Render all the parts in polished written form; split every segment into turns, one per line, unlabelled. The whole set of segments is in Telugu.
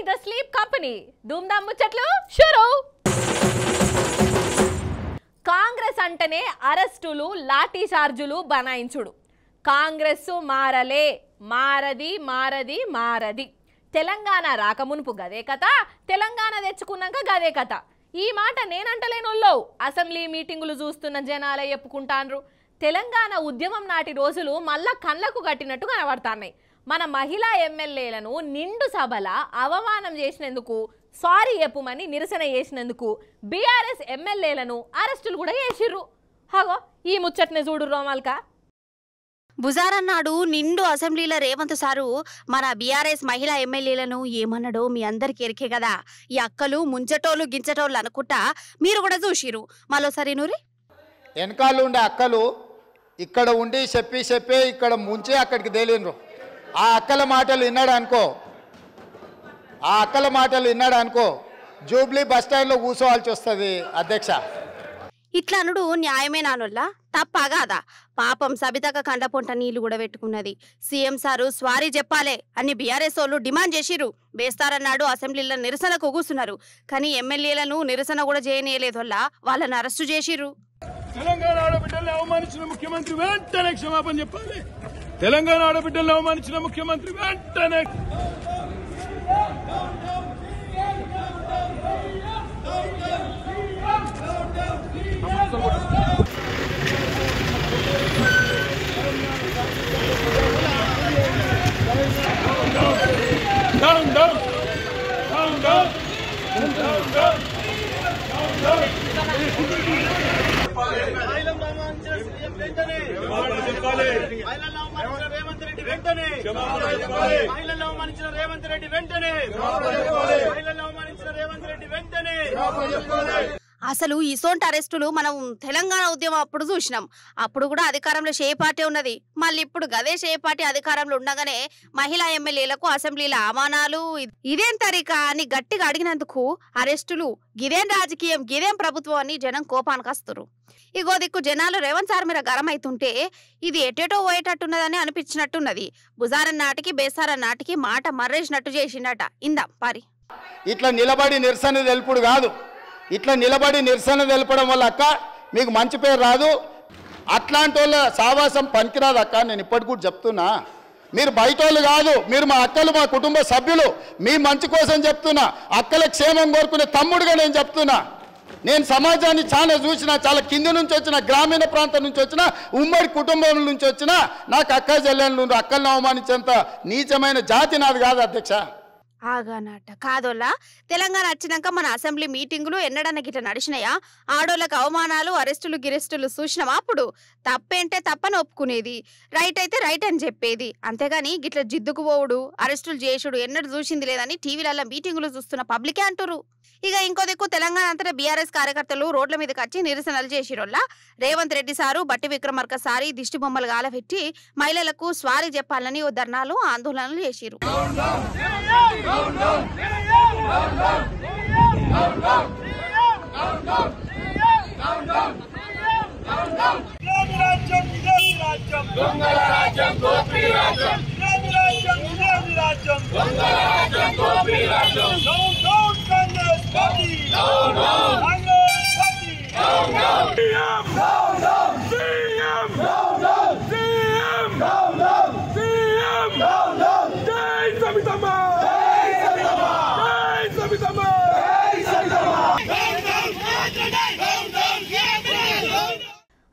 ద స్లీప్ కంపెనీ ధూమ్ధామ్ ముచ్చట్లు షురూ. కాంగ్రెస్ అంటేనే అరెస్టులు లాఠీ చార్జులు బనాయించుడు. కాంగ్రెస్ మారలే, మారది మారది మారది. తెలంగాణ రాకమునుపు గదే కథ, తెలంగాణ తెచ్చుకున్నాక గదే కథ. ఈ మాట నేనంటలేనోళ్ళో అసెంబ్లీ మీటింగులు చూస్తున్న జనాలే చెప్పుకుంటాన్రు. తెలంగాణ ఉద్యమం నాటి రోజులు మళ్ళా కళ్ళకు కట్టినట్టు కనబడతాయి. మన మహిళా ఎమ్మెల్యేలను నిండు సభల అవమానం చేసినందుకు, సారీ చెప్పుమని నిరసన చేసినందుకు బీఆర్ఎస్ ఎమ్మెల్యేలను అరెస్టులు కూడా చేసిర్రు. హగో ఈ ముచ్చట్నే చూడు రోమల్క.
బుజారన్నాడు నిండు అసెంబ్లీలో రేవంత్ సారు మన బీఆర్ఎస్ మహిళా ఎమ్మెల్యేలను ఏమన్నాడో మీ అందరికి ఎరికే కదా. ఈ అక్కలు ముంచటోళ్ళు గించటోళ్ళు అనుకుంటా మీరు కూడా చూసిరు. మరోసారి నూరి
వెనకాల ఉండే అక్కలు ఇక్కడ ఉండి చెప్పి ఇక్కడ ముంచి అక్కడికి తేలినరు. ఆ అక్కల మాటలు విన్నాడు అనుకో జూబ్లీ బస్టాండ్లో కూర్చోవాల్సి వస్తుంది అధ్యక్ష.
ఇట్లా అనుడు న్యాయమే నానొల్లా, తప్పగాదా? పాపం సబితక కండపొంట నీళ్లు కూడా పెట్టుకున్నది. సీఎం సారు స్వారీ చెప్పాలే అని బీఆర్ఎస్ వాళ్ళు డిమాండ్ చేసిరు. బేస్తారన్నాడు అసెంబ్లీలో నిరసనకు కూర్చున్నారు. కానీ ఎమ్మెల్యేలను నిరసన కూడా చేయనీయలేదొల్లా వాళ్ళని అరెస్టు చేసిర్రు.
తెలంగాణ ఆడబిడ్డల్ని అవమానించిన ముఖ్యమంత్రి వెంటనే క్షమాపణ చెప్పాలి. తెలంగాణ ఆడబిడ్డల్ని అవమానించిన ముఖ్యమంత్రి వెంటనే
అసలు ఇసోంటి అరెస్టులు మనం తెలంగాణ ఉద్యమం అప్పుడు చూసినాం. అప్పుడు కూడా అధికారంలో షే పార్టీ ఉన్నది. మళ్ళీ ఇప్పుడు గదే షే పార్టీ అధికారంలో ఉండగానే మహిళా ఎమ్మెల్యేలకు అసెంబ్లీల అవమానాలు, ఇదేం తరీకా అని గట్టిగా అడిగినందుకు అరెస్టులు. గిదేం రాజకీయం, గిదేం ప్రభుత్వం అని జనం కోపానికి వస్తారు. ఇగో దిక్కు జనాలు రేవంత్ సార్ మీద గరం అవుతుంటే ఇది ఎటేటో పోయేటట్టున్నదని అనిపించినట్టున్నది. బుజారన్ నాటికి బేసారన్ నాటికి మాట మర్రేసినట్టు చేసిండట. ఇందాం పారి.
ఇట్లా నిలబడి నిరసన తెలుపుడు కాదు. ఇట్లా నిలబడి నిరసన తెలపడం వల్ల అక్క మీకు మంచి పేరు రాదు. అట్లాంటి వాళ్ళ సావాసం పనికిరాదు అక్క. నేను ఇప్పటికి కూడా చెప్తున్నా, మీరు బయట వాళ్ళు కాదు, మీరు మా అక్కలు, మా కుటుంబ సభ్యులు. మీ మంచి కోసం చెప్తున్నా, అక్కల క్షేమం కోరుకునే తమ్ముడుగా నేను చెప్తున్నా. నేను సమాజాన్ని చాలా చూసిన, చాలా కింది నుంచి వచ్చిన, గ్రామీణ ప్రాంతం నుంచి వచ్చిన, ఉమ్మడి కుటుంబం నుంచి వచ్చిన, నాకు అక్క చెల్లెళ్ళు అక్కలను అవమానించేంత నీచమైన జాతి నాది కాదు అధ్యక్ష.
ఆగానట కాదోల్లా. తెలంగాణ వచ్చినాక మన అసెంబ్లీ మీటింగులు ఎన్నడన్నా గిట్ట నడిచినాయా? ఆడోళ్ళకి అవమానాలు, అరెస్టులు గిరెస్టులు చూసినామా? అప్పుడు తప్పేంటే తప్పని ఒప్పుకునేది, రైట్ అయితే రైట్ అని చెప్పేది. అంతేగాని గిట్ల జిద్దుకు పోవుడు, అరెస్టులు చేసుడు ఎన్నడూ చూసింది లేదని టీవీలలో మీటింగులు చూస్తున్న పబ్లికే అంటారు. ఇక ఇంకో దిక్కు తెలంగాణ అంతటా బీఆర్ఎస్ కార్యకర్తలు రోడ్ల మీదకి వచ్చి నిరసనలు చేసిరోల్లా. రేవంత్ రెడ్డి సారు, బట్టి విక్రమార్క సారి దిష్టి బొమ్మలు గాలబెట్టి మహిళలకు స్వారీ చెప్పాలని ఓ ధర్నాలు, ఆందోళనలు చేసిరు.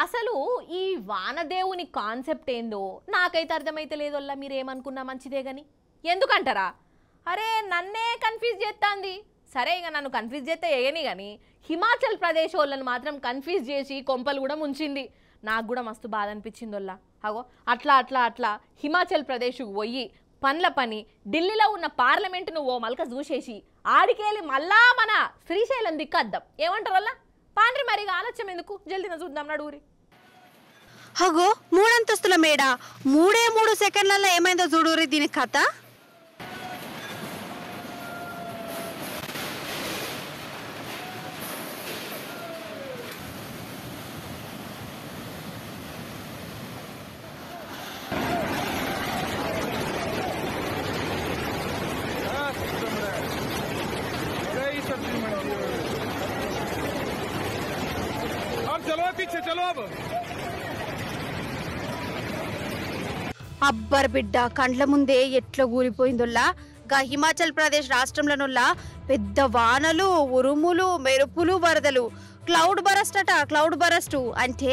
అసలు ఈ వానదేవుని కాన్సెప్ట్ ఏందో నాకైతే అర్థమైతే లేదోల్లా. మీరేమనుకున్నా మంచిదే గాని ఎందుకంటారా? అరే నన్నే కన్ఫ్యూజ్ చేస్తాంది. సరే ఇక నన్ను కన్ఫ్యూజ్ చేస్తే ఏయని కానీ హిమాచల్ ప్రదేశ్ వాళ్ళని మాత్రం కన్ఫ్యూజ్ చేసి కొంపలు కూడా ముంచింది. నాకు కూడా మస్తు బాధ అనిపించిందోల్లా. అగో అట్లా అట్లా అట్లా హిమాచల్ ప్రదేశ్కు పోయి పనుల పని ఢిల్లీలో ఉన్న పార్లమెంటును ఓ మల్క చూసేసి ఆడికేళ్ళి మళ్ళా మన శ్రీశైలం దిక్కద్దాం. ఏమంటారు వల్ల పాండ్రి మరిగా ఆలస్యం ఎందుకు, జల్దిన చూద్దాం నడుగురి.
అగో 3 అంతస్తుల మేడ, 3 సెకండ్లలో ఏమైందో చూడురి దీని కథ.
चलो पीछे चलो अब
అబ్బర్ బిడ్డ కండ్ల ముందే ఎట్లా కూలిపోయిందోల్లా గా హిమాచల్ ప్రదేశ్ రాష్ట్రంలోనుల్లా పెద్ద వానలు ఉరుములు మెరుపులు వరదలు క్లౌడ్ బరస్ట్ అట క్లౌడ్ బరస్ట్ అంటే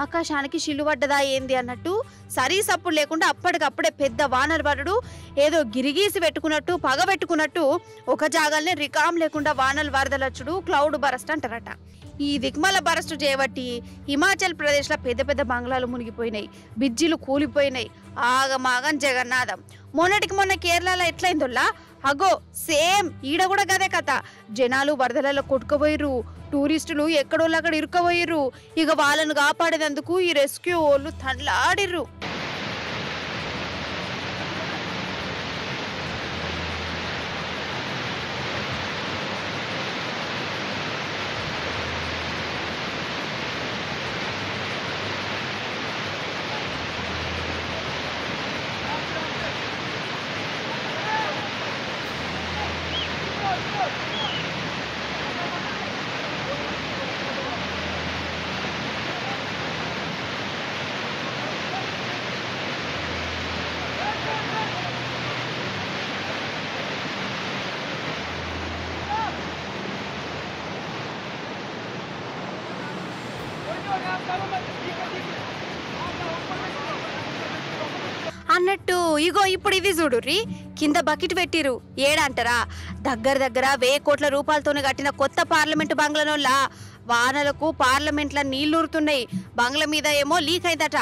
ఆకాశానికి శిలువడ్డదా ఏంది అన్నట్టు సరీ సప్పుడు లేకుండా అప్పటికప్పుడే పెద్ద వానలు పడడు ఏదో గిరిగీసి పెట్టుకున్నట్టు పగ పెట్టుకున్నట్టు ఒక జాగాల్ని రికామ్ లేకుండా వానలు వరదలు వచ్చుడు క్లౌడ్ బరస్ట్ అంటారట ఈ దిక్మల బరస్టు చేయబట్టి హిమాచల్ ప్రదేశ్లో పెద్ద పెద్ద బంగ్లాలు మునిగిపోయినాయి బిజ్జీలు కూలిపోయినాయి ఆగమాగం జగన్నాథం మొన్నటికి మొన్న కేరళలో ఎట్లయిందోల్లా అగో సేమ్ ఈడ కూడా గదే కథ జనాలు వరదలలో కొట్టుకుపోయిర్రు టూరిస్టులు ఎక్కడోళ్ళు అక్కడ ఇరుక్కుపోయిర్రు ఇక వాళ్ళను కాపాడేందుకు ఈ రెస్క్యూ వాళ్ళు తన్లాడిర్రు అన్నట్టు ఇగో ఇప్పుడు ఇది చూడుర్రి కింద బకెట్ పెట్టిరు ఏడంటారా దగ్గర 1000 కోట్ల రూపాయలతోనే కట్టిన కొత్త పార్లమెంటు బంగ్లానోళ్ళ వానలకు పార్లమెంట్ల నీళ్లూరుతున్నాయి బంగ్లా మీద ఏమో లీక్ అయిందట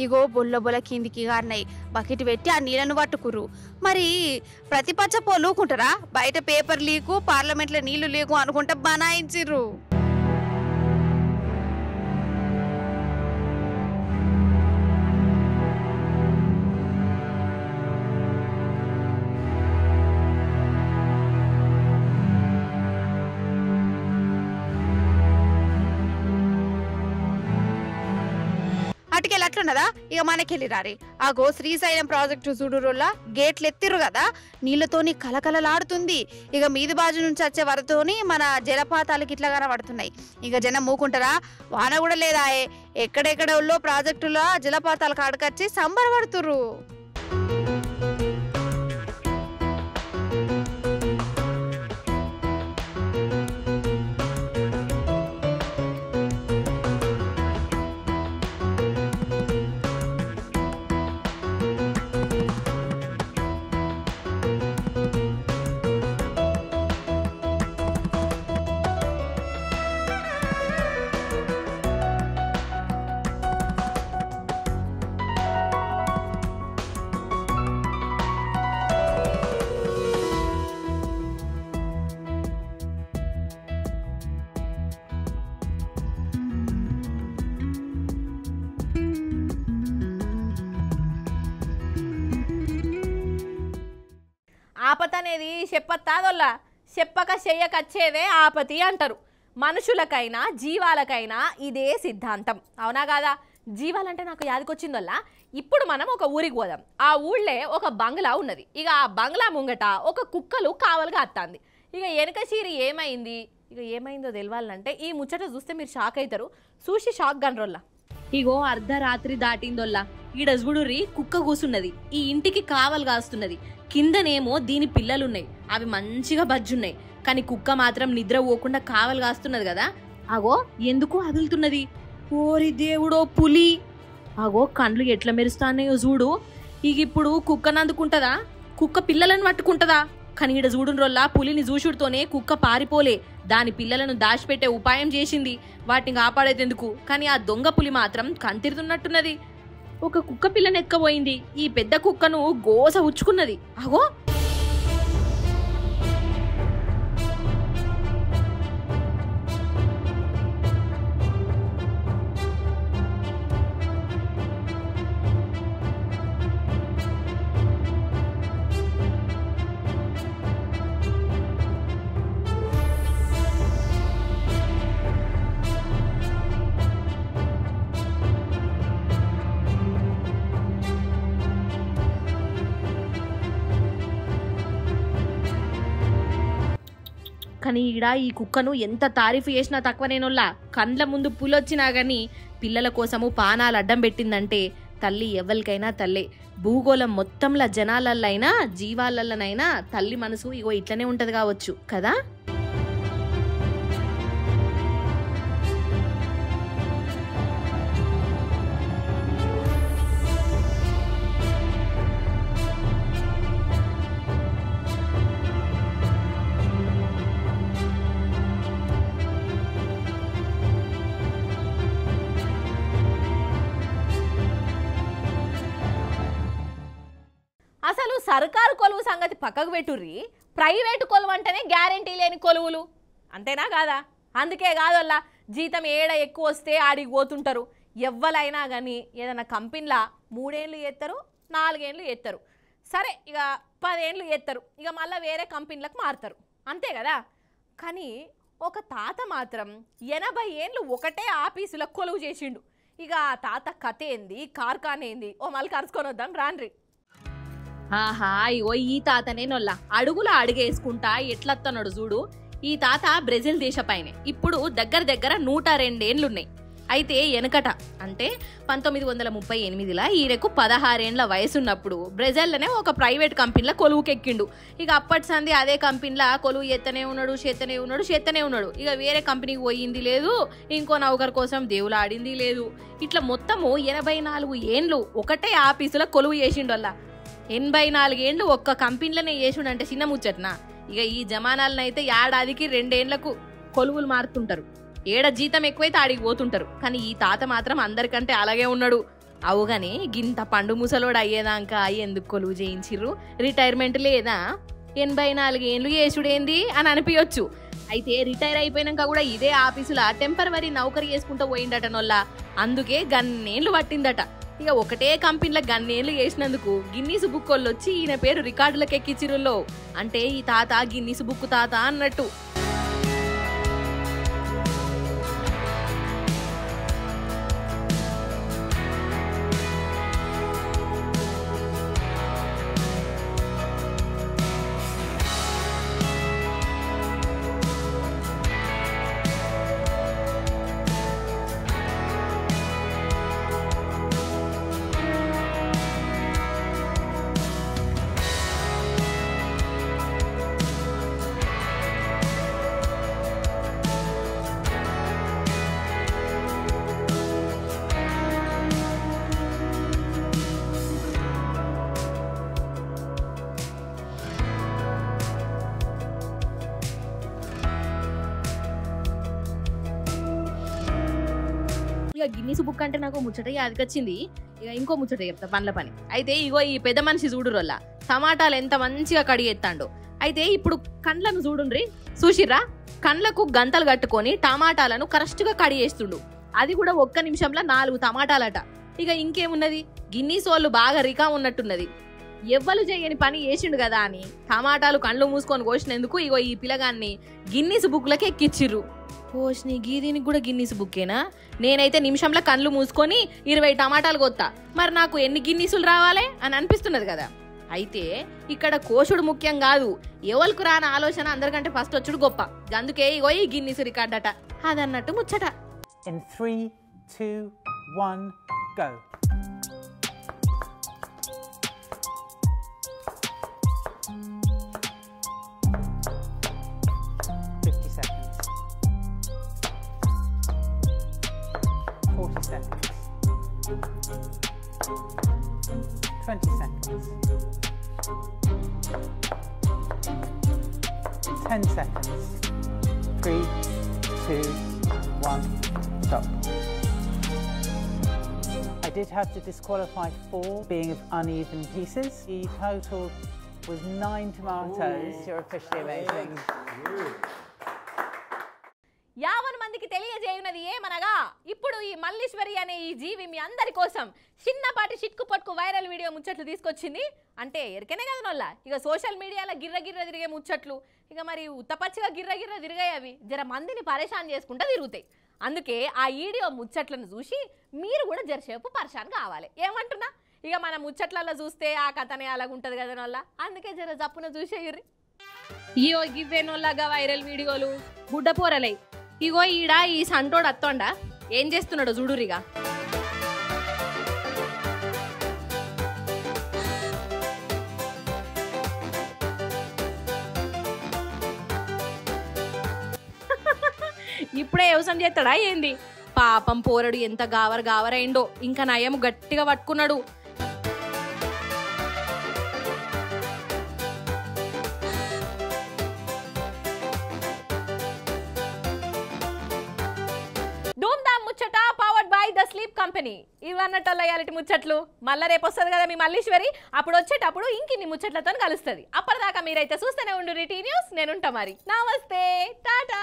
ఇగో బొల్ల కిందికి గారినాయి బకెట్ పెట్టి ఆ నీళ్లను పట్టుకురు మరి ప్రతిపక్ష పోలుకుంటారా బయట పేపర్ లీకు పార్లమెంట్ల నీళ్లు లీకు అనుకుంటా బనాయించిర్రు అటుకెళ్ళి అట్లున్నదా ఇక మనకెళ్ళి రారి ఆగో శ్రీశైలం ప్రాజెక్టు చూడురోల్లా గేట్లు ఎత్తిర్రు కదా నీళ్లతోని కలకలలాడుతుంది ఇక మీది బాజు నుంచి వచ్చే వరతోని మన జలపాతాలకి ఇట్లా కనబడుతున్నాయి ఇక జనం మూకుంటారా వాన కూడా లేదా ఎక్కడెక్కడ ప్రాజెక్టులో జలపాతాల కాడకొచ్చి సంబరపడుతుర్రు
ఆపత అనేది చెప్పత్తాదోల్లా చెప్పక చెయ్యకచ్చేదే ఆపతి అంటారు మనుషులకైనా జీవాలకైనా ఇదే సిద్ధాంతం అవునా కాదా జీవాలంటే నాకు యాదకొచ్చిందోల్లా ఇప్పుడు మనం ఒక ఊరికి పోదాం ఆ ఊళ్ళే ఒక బంగ్లా ఉన్నది ఇక ఆ బంగ్లా ముంగట ఒక కుక్కలు కావలుగా అత్తాంది ఇక వెనక చీరి ఏమైందో తెలవాలంటే ఈ ముచ్చట చూస్తే మీరు షాక్ అవుతారు చూసి షాక్ గన్రోల్లా ఇగో అర్ధరాత్రి దాటిందోల్లా ఈడ చూడుర్రి కుక్క కూసున్నది ఈ ఇంటికి కావలు కాస్తున్నది కిందనేమో దీని పిల్లలున్నాయి అవి మంచిగా బజ్జున్నాయి కానీ కుక్క మాత్రం నిద్ర పోకుండా కావలు కాస్తున్నది కదా అగో ఎందుకు అదులుతున్నది ఓరి దేవుడో పులి అగో కండ్లు ఎట్లా మెరుస్తానో చూడు ఇక ఇప్పుడు కుక్కను అందుకుంటదా కుక్క పిల్లలను పట్టుకుంటదా కానీ ఈడ చూడుండ్రోల్లా పులిని చూసుడుతోనే కుక్క పారిపోలే దాని పిల్లలను దాచిపెట్టే ఉపాయం చేసింది వాటిని కాపాడేందుకు కానీ ఆ దొంగ పులి మాత్రం కంతిరుతున్నట్టున్నది ఒక కుక్క పిల్లని ఎక్కబోయింది ఈ పెద్ద కుక్కను గోస ఉచ్చుకున్నది అగో కానీ ఈడ ఈ కుక్కను ఎంత తారీఫ్ చేసినా తక్కువనేనోళ్ళ. కండ్ల ముందు పులొచ్చినా గానీ పిల్లల కోసము పానాలు అడ్డం పెట్టిందంటే తల్లి ఎవరికైనా తల్లే. భూగోళం మొత్తంలో జనాలల్లైనా జీవాలల్లనైనా తల్లి మనసు ఇగో ఇట్లనే ఉంటది కావచ్చు కదా. అసలు సర్కారు కొలువు సంగతి పక్కకు పెట్టుర్రి, ప్రైవేటు కొలువు అంటేనే గ్యారెంటీ లేని కొలువులు అంతేనా కాదా? అందుకే కాదల్లా జీతం ఏడ ఎక్కువ వస్తే ఆడికి పోతుంటారు. ఎవ్వలైనా కానీ ఏదైనా కంపెనీలా 3 ఏళ్ళు చేస్తారు, 4 ఏళ్ళు చేస్తారు, సరే ఇక 10 ఏళ్ళు చేస్తారు, ఇక మళ్ళీ వేరే కంపెనీలకు మారుతారు అంతే కదా. కానీ ఒక తాత మాత్రం 80 ఏళ్ళు ఒకటే ఆఫీసులో కొలువు చేసిండు. ఇక ఆ తాత కథ ఏంది, కార్ఖాన ఏంది, ఓ మళ్ళీ కరుచుకొని వద్దాం రాన్రి. ఆహా ఇగో ఈ తాతనే నొల్ల అడుగుల అడుగేసుకుంటా ఎట్లత్తన్నాడు చూడు. ఈ తాత బ్రెజిల్ దేశపైనే ఇప్పుడు దగ్గర 102 ఏళ్ళున్నాయి. అయితే వెనకట అంటే 1938లా ఈయనకు 16 ఏళ్ల వయసున్నప్పుడు బ్రెజిల్లోనే ఒక ప్రైవేట్ కంపెనీలో కొలువుకెక్కిండు. ఇక అప్పటి సంది అదే కంపెనీలో కొలువు చేస్తూనే ఉన్నాడు. ఇక వేరే కంపెనీకి పోయింది లేదు, ఇంకో నౌకర్ కోసం దేవులు ఆడింది లేదు. ఇట్లా మొత్తము 84 ఏళ్ళు ఒకటే ఆఫీసులో కొలువు చేసిండు. వల్ల 84 ఏళ్ళు ఒక్క కంపెనీలోనే చేసుడంటే చిన్న ముచ్చట్నా. ఇక ఈ జమానాలనైతే ఏడాదికి 2 ఏళ్లకు కొలువులు మారుతుంటారు. ఏడ జీతం ఎక్కువైతే ఆడికి పోతుంటారు. కానీ ఈ తాత మాత్రం అందరికంటే అలాగే ఉన్నాడు. అవుగాని గింత పండు ముసలోడు అయ్యేదాకా ఎందుకు కొలువు చేయించిర్రు, రిటైర్మెంట్ లేదా, 84 ఏళ్ళు చేసుడేంది అని అనిపించచ్చు. అయితే రిటైర్ అయిపోయినాక కూడా ఇదే ఆఫీసులో టెంపరవరీ నౌకరీ చేసుకుంటూ పోయిందటనొల్ల. అందుకే గన్నేళ్ళు పట్టిందట. ఇక ఒకటే కంపెనీలో గన్నేళ్ళు చేసినందుకు గిన్నీస్ బుక్ వాళ్ళు వచ్చి ఈయన పేరు రికార్డులకు ఎక్కిచ్చిరులో. అంటే ఈ తాత గిన్నీస్ బుక్ తాత అన్నట్టు. ఇక గిన్నీస్ బుక్ అంటే నాకు ముచ్చట యాదకొచ్చింది. ఇక ఇంకో ముచ్చట చెప్తా పండ్ల పని. అయితే ఇగో ఈ పెద్ద మనిషి చూడురోల్లా టమాటాలు ఎంత మంచిగా కడిగెత్తాండో. అయితే ఇప్పుడు కండ్లను చూడుండ్రి, చూసిర్రా కండ్లకు గంతలు కట్టుకొని టమాటాలను కరెక్ట్గా కడిగేస్తుండు. అది కూడా ఒక్క నిమిషంలో 4 టమాటాలట. ఇక ఇంకేమున్నది, గిన్నీస్ వాళ్ళు బాగా రికా ఉన్నట్టున్నది. ఎవ్వరు చేయని పని చేసిండు కదా అని టమాటాలు కండ్లు మూసుకొని కోసినందుకు ఇగో ఈ పిల్లగాన్ని గిన్నీస్ బుక్లకి ఎక్కిచ్చిర్రు. కోసిని గీదీనికి కూడా గిన్నీస్ బుక్కేనా? నేనైతే నిమిషంలో కండ్లు మూసుకొని 20 టమాటాలు కొత్తా, మరి నాకు ఎన్ని గిన్నీసులు రావాలి అని అనిపిస్తున్నది కదా. అయితే ఇక్కడ కోసుడు ముఖ్యం కాదు, ఎవరికి రాని ఆలోచన అందరికంటే ఫస్ట్ వచ్చుడు గొప్ప. అందుకే ఇగో ఈ గిన్నీస్ రికార్డ్ అట అదన్నట్టు ముచ్చట.
In 3, 2, 1, go. Seconds. 40 seconds. 20 seconds. 10 seconds. 3, 2, 1, stop. I did have to disqualify 4 being of uneven pieces. The total was 9 tomatoes. You're officially amazing.
50 మందికి తెలియజేయున్నది ఏమనగా, ఇప్పుడు ఈ మల్లీశ్వరి అనే ఈ జీవి మీ అందరి కోసం చిన్నపాటి చిట్కు పట్టుకు వైరల్ వీడియో ముచ్చట్లు తీసుకొచ్చింది. అంటే ఎరికనే కదా నొల్ల, ఇక సోషల్ మీడియాలో గిర్ర తిరిగే ముచ్చట్లు ఇక మరి ఉత్తపచ్చిగా గిర్ర తిరిగాయి. అవి జర మందిని పరేషాన్ చేసుకుంటూ తిరుగుతాయి. అందుకే ఆ వీడియో ముచ్చట్లను చూసి మీరు కూడా జరసేపు పరేషాన్ కావాలి. ఏమంటున్నా, ఇక మన ముచ్చట్లలో చూస్తే ఆ కథనే అలాగుంటుంది కదా నొల్ల. అందుకే జర జప్పున చూసేయుర్రి. ఇగో గివ్వేనోళ్ళగా వైరల్ వీడియోలు బుడ్డ పోరలై. ఇగో ఈడ ఈ సంటోడు అత్తోండా ఏం చేస్తున్నాడు చూడురిగా. ఇప్పుడే వ్యవసాయం చేస్తాడా ఏంది? పాపం పోరడు ఎంత గావరైండో. ఇంకా నయం గట్టిగా పట్టుకున్నాడు. ధూమ్ధామ్ ముచ్చట powered by the sleep company. ఇవన్నట్టు ఇయాలటి ముచ్చట్లు. మళ్ళీ రేపు వస్తుంది కదా మీ మల్లీశ్వరి. అప్పుడు వచ్చేటప్పుడు ఇంకిన్ని ముచ్చట్లతో కలుస్తుంది. అప్పటిదాకా మీరైతే చూస్తూనే ఉండు టీ న్యూస్. నేనుంటా మరి. నమస్తే, టాటా.